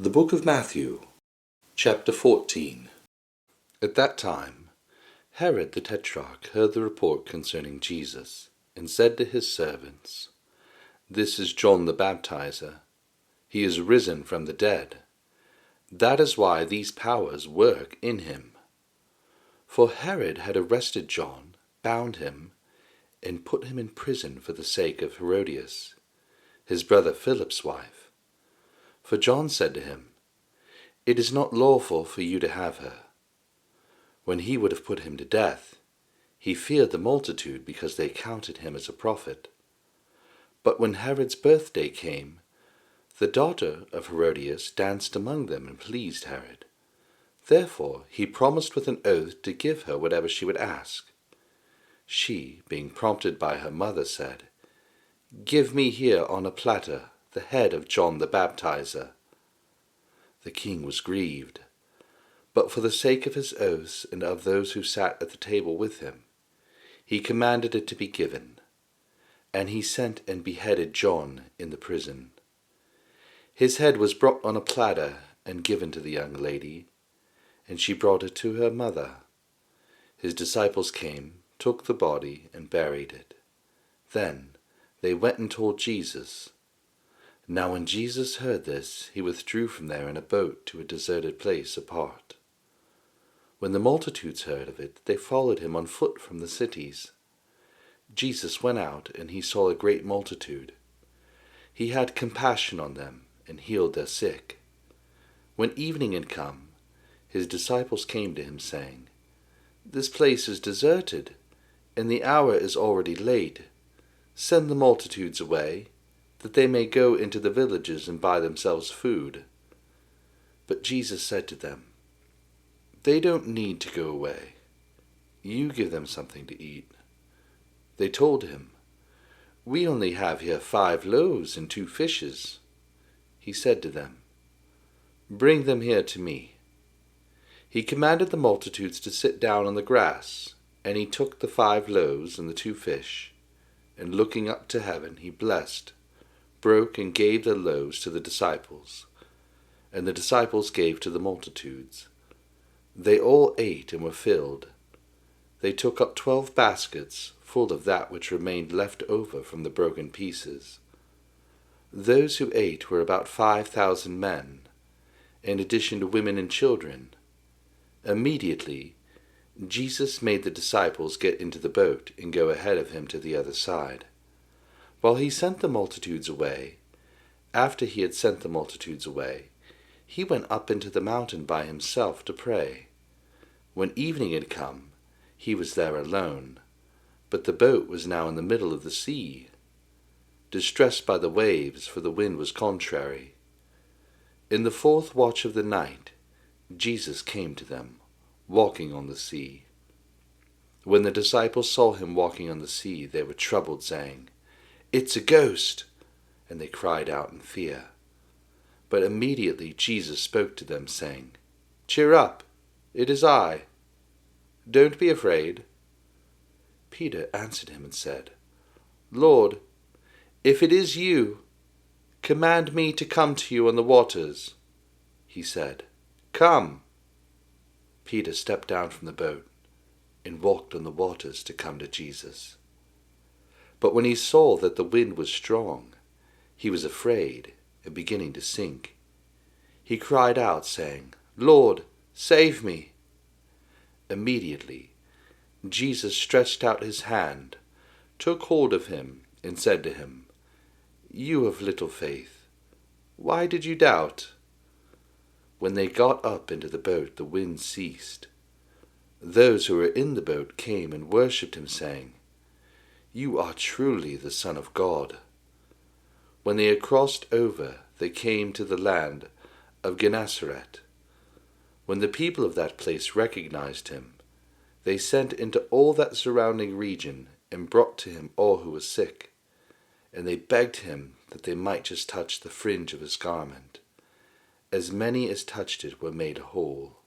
The Book of Matthew, chapter 14. At that time, Herod the Tetrarch heard the report concerning Jesus, and said to his servants, "This is John the Baptizer. He is risen from the dead. That is why these powers work in him." For Herod had arrested John, bound him, and put him in prison for the sake of Herodias, his brother Philip's wife. For John said to him, "It is not lawful for you to have her." When he would have put him to death, he feared the multitude because they counted him as a prophet. But when Herod's birthday came, the daughter of Herodias danced among them and pleased Herod. Therefore he promised with an oath to give her whatever she would ask. She, being prompted by her mother, said, "Give me here on a platter the head of John the Baptizer." The king was grieved, but for the sake of his oaths and of those who sat at the table with him, he commanded it to be given. And he sent and beheaded John in the prison. His head was brought on a platter and given to the young lady, and she brought it to her mother. His disciples came, took the body, and buried it. Then they went and told Jesus. Now when Jesus heard this, he withdrew from there in a boat to a deserted place apart. When the multitudes heard of it, they followed him on foot from the cities. Jesus went out, and he saw a great multitude. He had compassion on them, and healed their sick. When evening had come, his disciples came to him, saying, "This place is deserted, and the hour is already late. Send the multitudes away, that they may go into the villages and buy themselves food." But Jesus said to them, "They don't need to go away. You give them something to eat." They told him, "We only have here 5 loaves and 2 fishes. He said to them, "Bring them here to me." He commanded the multitudes to sit down on the grass, and he took the 5 loaves and the 2 fish, and looking up to heaven, he blessed, broke, and gave the loaves to the disciples, and the disciples gave to the multitudes. They all ate and were filled. They took up 12 baskets full of that which remained left over from the broken pieces. Those who ate were about 5,000 men, in addition to women and children. Immediately Jesus made the disciples get into the boat and go ahead of him to the other side, while he sent the multitudes away. After he had sent the multitudes away, he went up into the mountain by himself to pray. When evening had come, he was there alone, but the boat was now in the middle of the sea, distressed by the waves, for the wind was contrary. In the 4th watch of the night, Jesus came to them, walking on the sea. When the disciples saw him walking on the sea, they were troubled, saying, "It's a ghost!" And they cried out in fear. But immediately Jesus spoke to them, saying, "Cheer up, it is I. Don't be afraid." Peter answered him and said, "Lord, if it is you, command me to come to you on the waters." He said, "Come." Peter stepped down from the boat and walked on the waters to come to Jesus. But when he saw that the wind was strong, he was afraid and beginning to sink. He cried out, saying, "Lord, save me." Immediately Jesus stretched out his hand, took hold of him, and said to him, "You of little faith, why did you doubt?" When they got up into the boat, the wind ceased. Those who were in the boat came and worshipped him, saying, "You are truly the Son of God." When they had crossed over, they came to the land of Gennesaret. When the people of that place recognized him, they sent into all that surrounding region and brought to him all who were sick, and they begged him that they might just touch the fringe of his garment. As many as touched it were made whole.